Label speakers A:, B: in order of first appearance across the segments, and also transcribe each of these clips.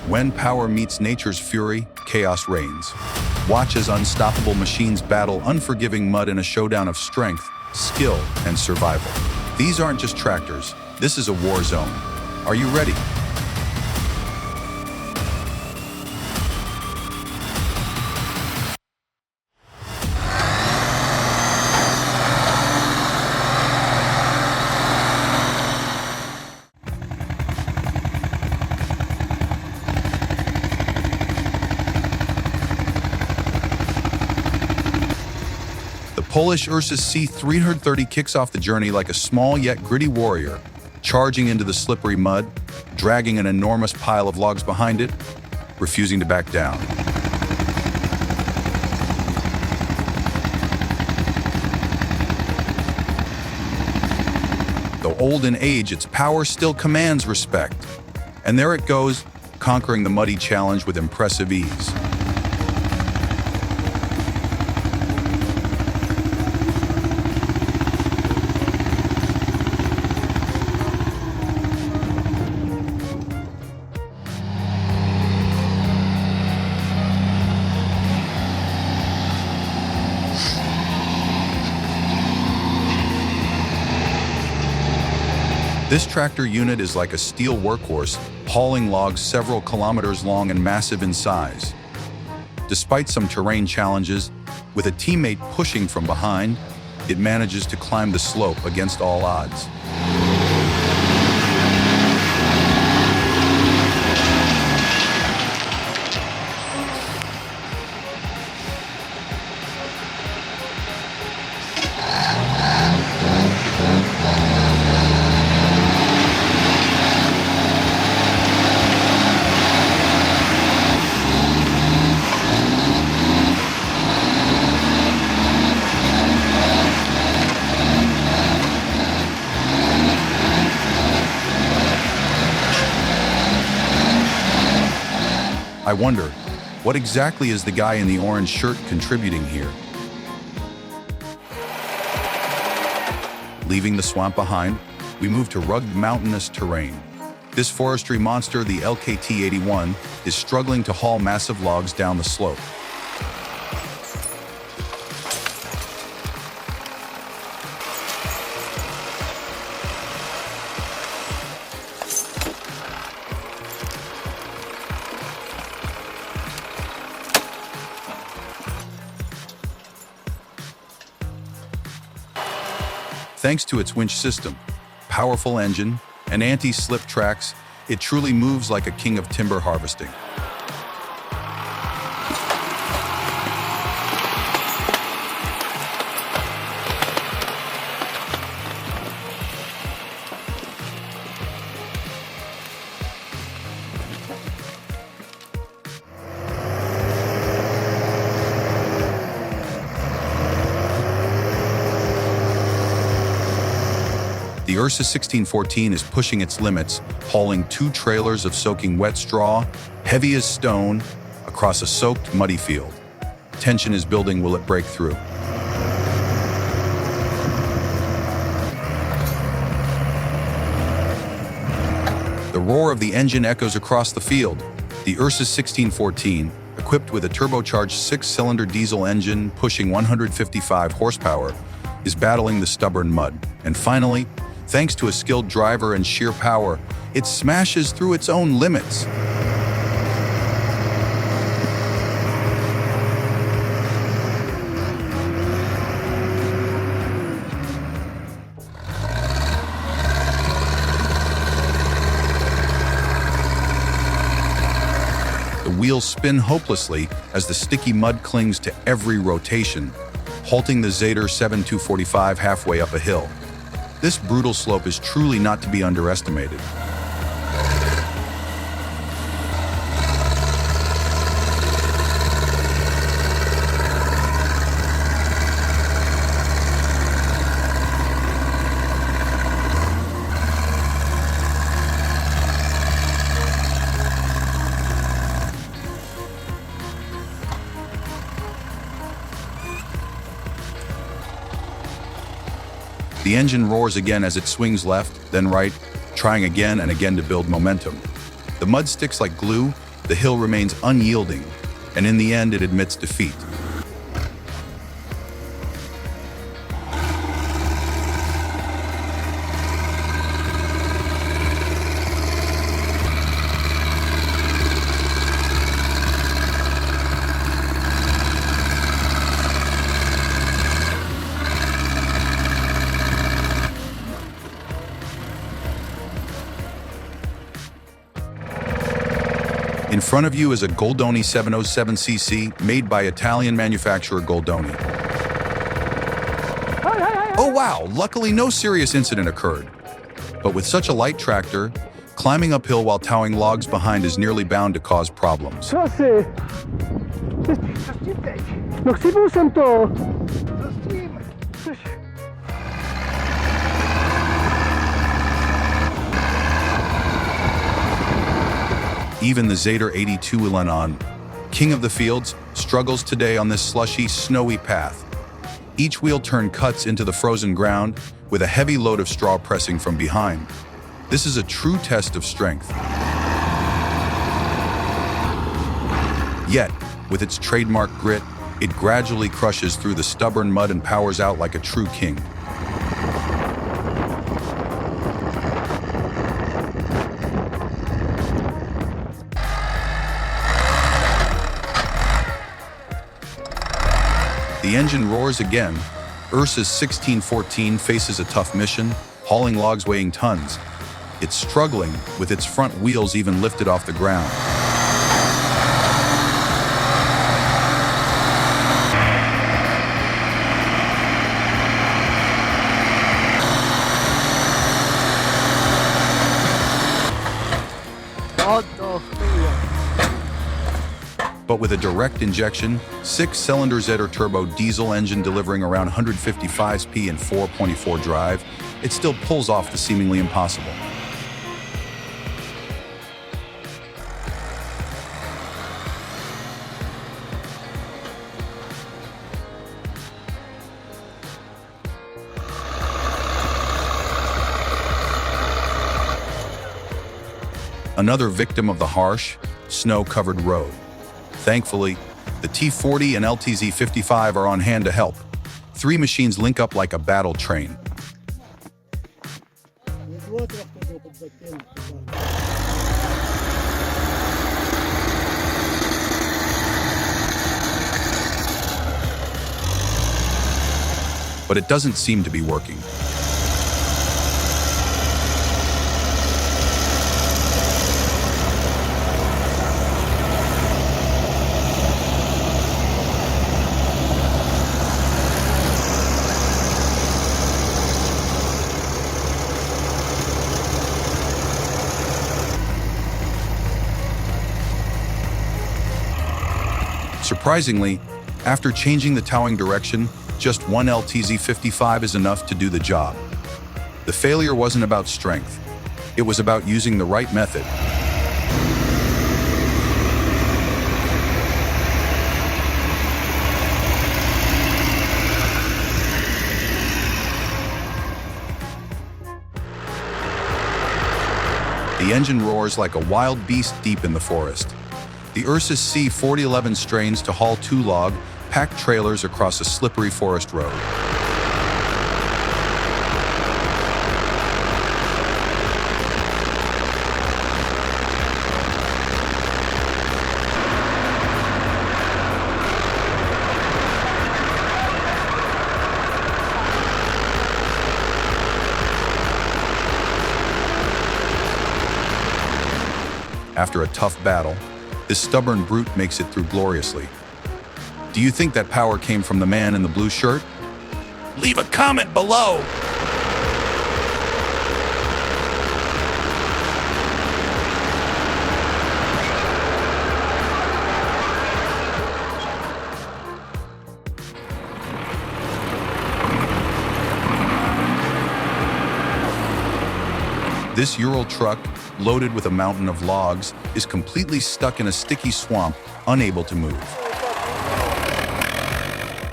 A: When power meets nature's fury, chaos reigns. Watch as unstoppable machines battle unforgiving mud in a showdown of strength, skill, and survival. These aren't just tractors. This is a war zone. Are you ready? The Polish Ursus C330 kicks off the journey like a small yet gritty warrior, charging into the slippery mud, dragging an enormous pile of logs behind it, refusing to back down. Though old in age, its power still commands respect. And there it goes, conquering the muddy challenge with impressive ease. This tractor unit is like a steel workhorse, hauling logs several kilometers long and massive in size. Despite some terrain challenges, with a teammate pushing from behind, it manages to climb the slope against all odds. I wonder, what exactly is the guy in the orange shirt contributing here? Leaving the swamp behind, we move to rugged mountainous terrain. This forestry monster, the LKT-81, is struggling to haul massive logs down the slope. Thanks to its winch system, powerful engine, and anti-slip tracks, it truly moves like a king of timber harvesting. The Ursus 1614 is pushing its limits, hauling 2 trailers of soaking wet straw, heavy as stone, across a soaked, muddy field. Tension is building. Will it break through? The roar of the engine echoes across the field. The Ursus 1614, equipped with a turbocharged 6-cylinder diesel engine pushing 155 horsepower, is battling the stubborn mud. And finally, thanks to a skilled driver and sheer power, it smashes through its own limits. The wheels spin hopelessly as the sticky mud clings to every rotation, halting the Zader 7245 halfway up a hill. This brutal slope is truly not to be underestimated. The engine roars again as it swings left, then right, trying again and again to build momentum. The mud sticks like glue, the hill remains unyielding, and in the end it admits defeat. In front of you is a Goldoni 707cc made by Italian manufacturer Goldoni. Oh wow, luckily no serious incident occurred. But with such a light tractor, climbing uphill while towing logs behind is nearly bound to cause problems. Even the Zader 82 Ilanon, king of the fields, struggles today on this slushy, snowy path. Each wheel turn cuts into the frozen ground with a heavy load of straw pressing from behind. This is a true test of strength. Yet, with its trademark grit, it gradually crushes through the stubborn mud and powers out like a true king. The engine roars again. Ursa's 1614 faces a tough mission, hauling logs weighing tons. It's struggling, with its front wheels even lifted off the ground. But with a direct injection, 6-cylinder Zader turbo diesel engine delivering around 155 PS and 4.4 drive, it still pulls off the seemingly impossible. Another victim of the harsh, snow-covered road. Thankfully, the T40 and LTZ55 are on hand to help. 3 machines link up like a battle train. But it doesn't seem to be working. Surprisingly, after changing the towing direction, just one LTZ55 is enough to do the job. The failure wasn't about strength. It was about using the right method. The engine roars like a wild beast deep in the forest. The Ursus C4011 strains to haul 2 packed trailers across a slippery forest road. After a tough battle, this stubborn brute makes it through gloriously. Do you think that power came from the man in the blue shirt? Leave a comment below! This Ural truck, loaded with a mountain of logs, is completely stuck in a sticky swamp, unable to move.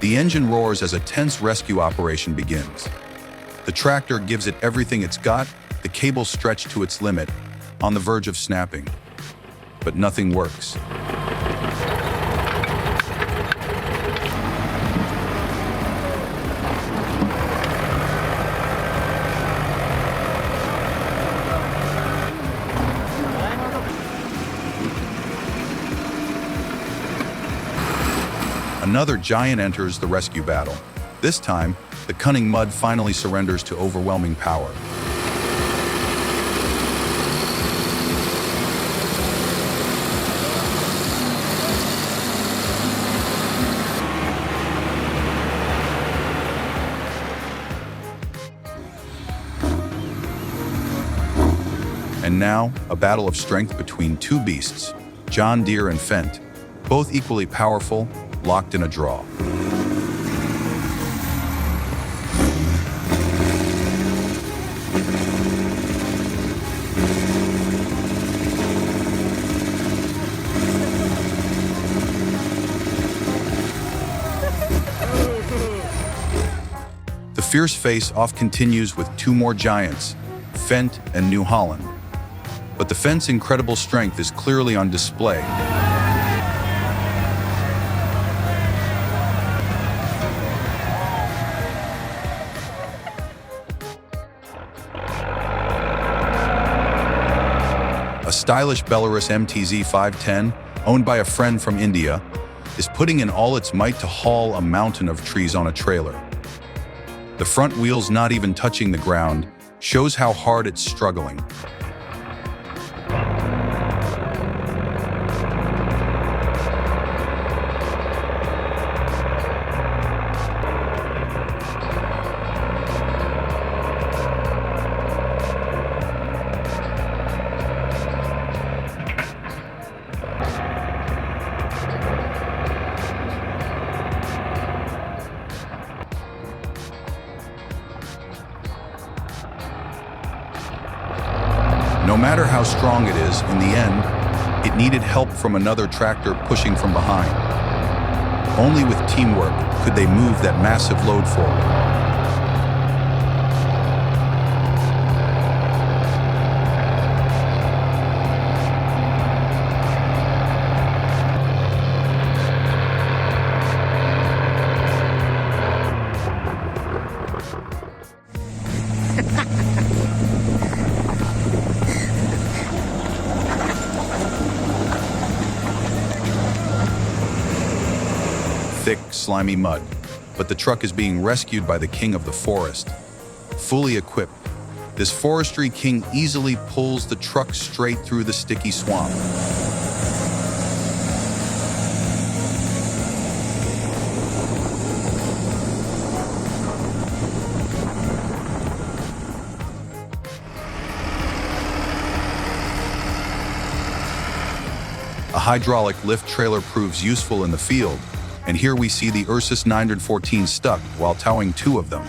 A: The engine roars as a tense rescue operation begins. The tractor gives it everything it's got, the cable stretched to its limit, on the verge of snapping. But nothing works. Another giant enters the rescue battle. This time, the cunning mud finally surrenders to overwhelming power. And now, a battle of strength between two beasts, John Deere and Fendt, both equally powerful, locked in a draw. The fierce face-off continues with two more giants, Fendt and New Holland. But the Fendt's incredible strength is clearly on display. A stylish Belarus MTZ 510, owned by a friend from India, is putting in all its might to haul a mountain of trees on a trailer. The front wheels not even touching the ground shows how hard it's struggling. No matter how strong it is, in the end, it needed help from another tractor pushing from behind. Only with teamwork could they move that massive load forward. Thick, slimy mud, but the truck is being rescued by the king of the forest. Fully equipped, this forestry king easily pulls the truck straight through the sticky swamp. A hydraulic lift trailer proves useful in the field, and here we see the Ursus 914 stuck while towing two of them.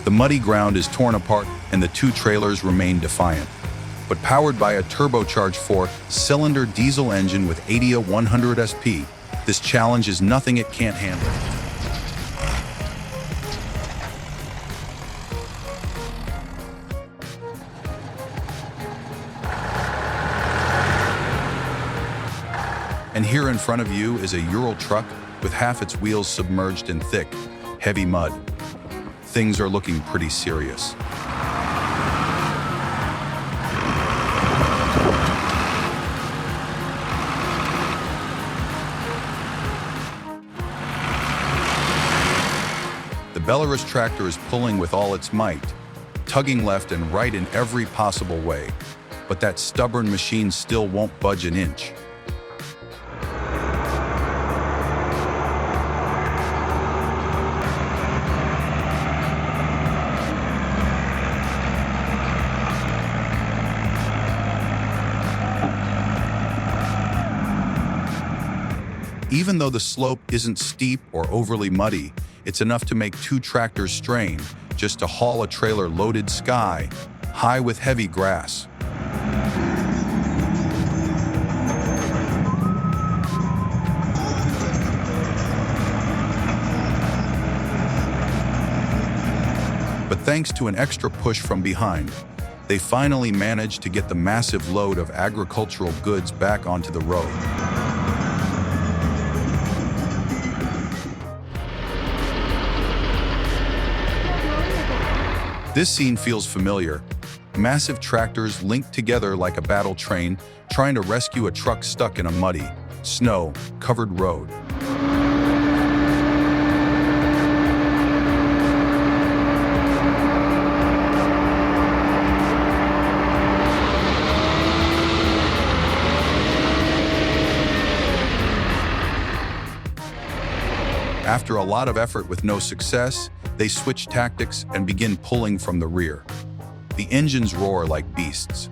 A: The muddy ground is torn apart and the two trailers remain defiant. But powered by a turbocharged 4-cylinder diesel engine with ADIA 100 SP, this challenge is nothing it can't handle. And here in front of you is a Ural truck with half its wheels submerged in thick, heavy mud. Things are looking pretty serious. The Belarus tractor is pulling with all its might, tugging left and right in every possible way, but that stubborn machine still won't budge an inch. Even though the slope isn't steep or overly muddy, it's enough to make two tractors strain just to haul a trailer loaded sky high with heavy grass. Thanks to an extra push from behind, they finally managed to get the massive load of agricultural goods back onto the road. This scene feels familiar. Massive tractors linked together like a battle train, trying to rescue a truck stuck in a muddy, snow-covered road. After a lot of effort with no success, they switch tactics and begin pulling from the rear. The engines roar like beasts,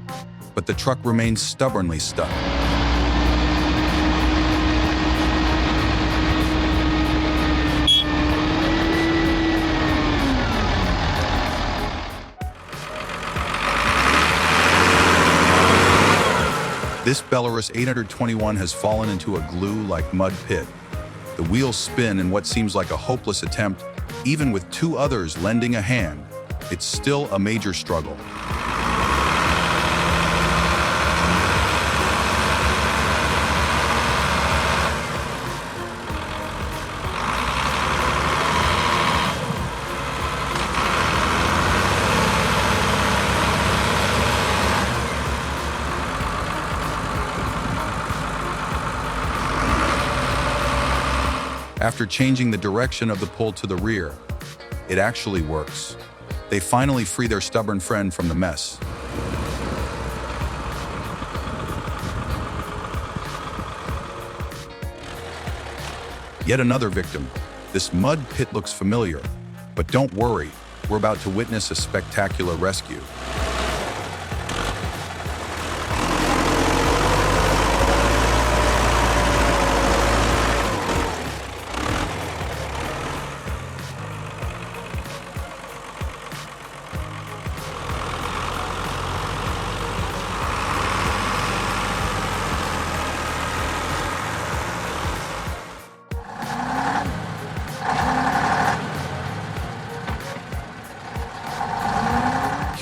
A: but the truck remains stubbornly stuck. This Belarus 821 has fallen into a glue-like mud pit. The wheels spin in what seems like a hopeless attempt. Even with two others lending a hand, it's still a major struggle. After changing the direction of the pull to the rear, it actually works. They finally free their stubborn friend from the mess. Yet another victim. This mud pit looks familiar, but don't worry, we're about to witness a spectacular rescue.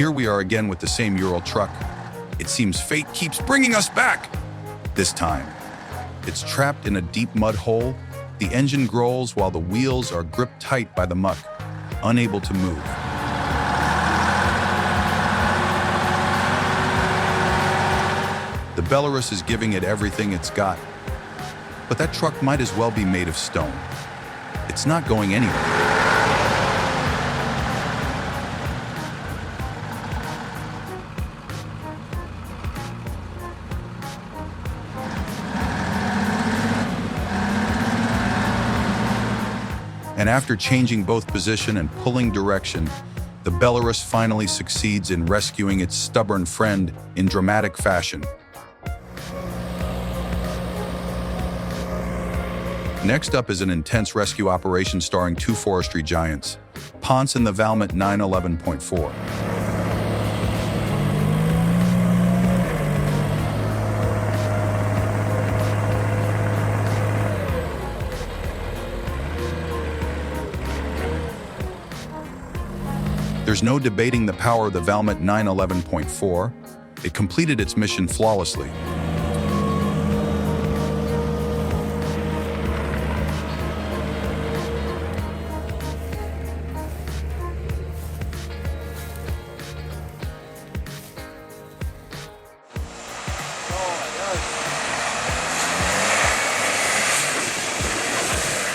A: Here we are again with the same Ural truck. It seems fate keeps bringing us back. This time, it's trapped in a deep mud hole. The engine growls while the wheels are gripped tight by the muck, unable to move. The Belarus is giving it everything it's got, but that truck might as well be made of stone. It's not going anywhere. And after changing both position and pulling direction, the Belarus finally succeeds in rescuing its stubborn friend in dramatic fashion. Next up is an intense rescue operation starring two forestry giants, Ponce and the Valmet 911.4. There's no debating the power of the Valmet 911.4. It completed its mission flawlessly.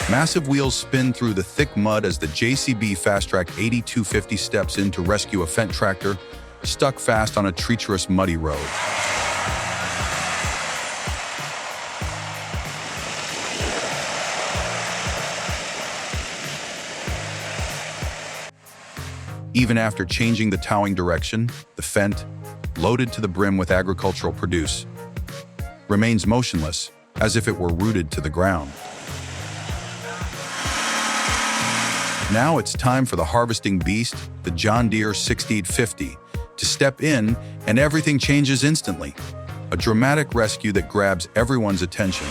A: Massive wheels spin through the thick mud as the JCB Fast Track 8250 steps in to rescue a Fendt tractor stuck fast on a treacherous, muddy road. Even after changing the towing direction, the Fendt, loaded to the brim with agricultural produce, remains motionless, as if it were rooted to the ground. Now it's time for the harvesting beast, the John Deere 6850, to step in, and everything changes instantly. A dramatic rescue that grabs everyone's attention.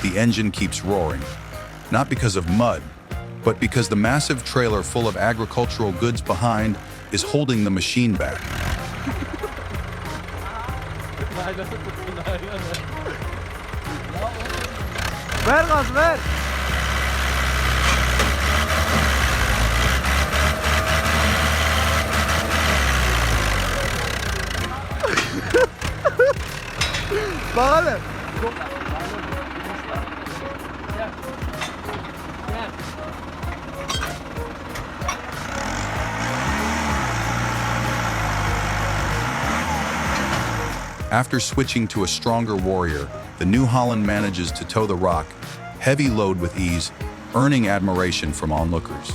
A: the engine keeps roaring. Not because of mud, but because the massive trailer full of agricultural goods behind is holding the machine back.
B: Ver gaz ver. Bak hele.
A: After switching to a stronger Warrior, the New Holland manages to tow the rock, heavy load with ease, earning admiration from onlookers.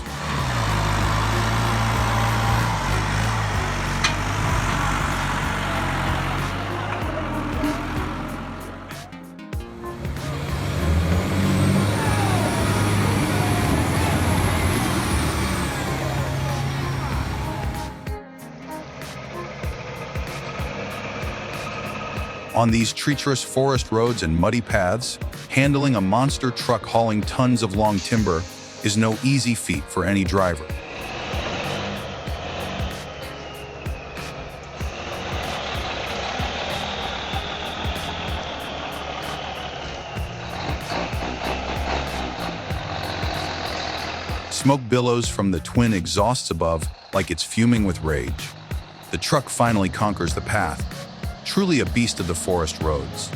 A: On these treacherous forest roads and muddy paths, handling a monster truck hauling tons of long timber is no easy feat for any driver. Smoke billows from the twin exhausts above like it's fuming with rage. The truck finally conquers the path, truly a beast of the forest roads.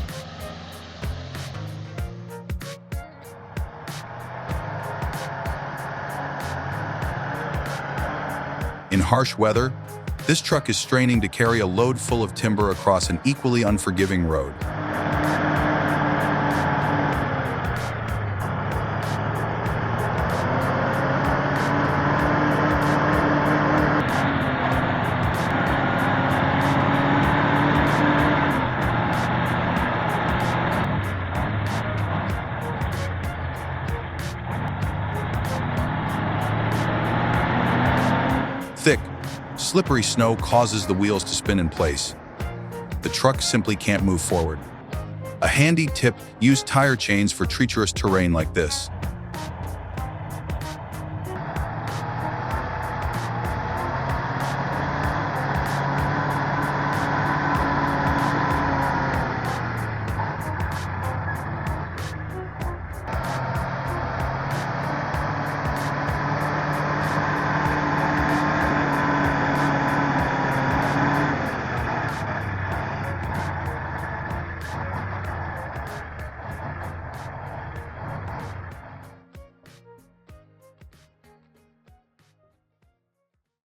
A: In harsh weather, this truck is straining to carry a load full of timber across an equally unforgiving road. Thick, slippery snow causes the wheels to spin in place. The truck simply can't move forward. A handy tip: use tire chains for treacherous terrain like this.